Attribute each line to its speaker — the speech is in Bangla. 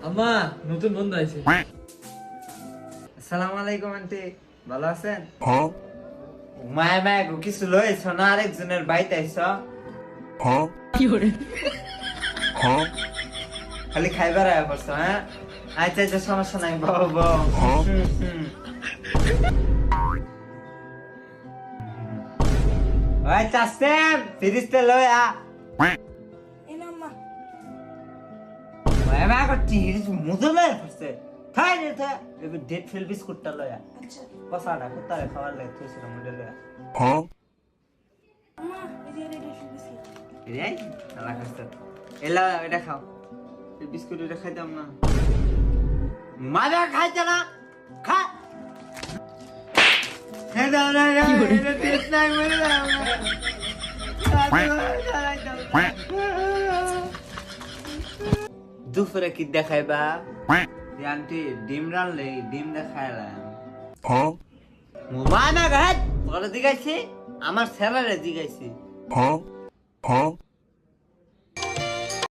Speaker 1: আম্মা নতুন বন্ধু আইছে।
Speaker 2: আসসালামু আলাইকুম আন্টি, ভালো আছেন? মায়া মায়া কিছু লইছ না? আরেকজনের বাইতে আইছ? খালি খাইবার আয়া পড়ছ? হ্যাঁ আচ্ছা আচ্ছা, সমস্যা নাই, বাবা বাবা। ওই চাচ্ছেন ফিরিস্তে লই আ। মায়া মায়া করছি মুদে লয়ে পড়ছে। খাই রে থা এবার ডেট ফেল বিস্কুটটা লয়া। আচ্ছা পসাটা কুত্তারে খাবার লাগে তুইছিল মুদে লয়া। এই আলা কাস্তা এলা এটা খাও। এই বিস্কুট এটা খাইতাম না, মাজা খাইতে না খা। হে দাও না এটা টেস্ট নাই মরে যাও। দুপুরে কি দেখাইবা? আন্টি ডিম রানলে ডিম দেখাইলাম। মোবাইল না ঘাট বড় দিগাইছি, আমার স্যালারে দিগাইছি।